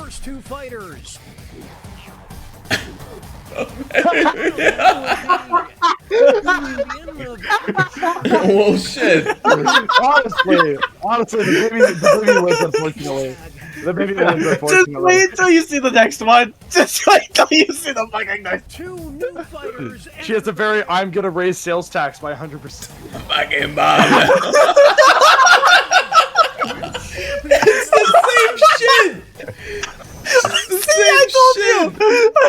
first two fighters. Oh shit! Honestly, the baby wins, unfortunately. The baby wins, Just unfortunately. wait until you see the next one. Just wait until you see the fucking next. Two new fighters. She has a very, I'm gonna raise sales tax by 100%. Fucking bomb! It's the same shit! It's the See, I told you! I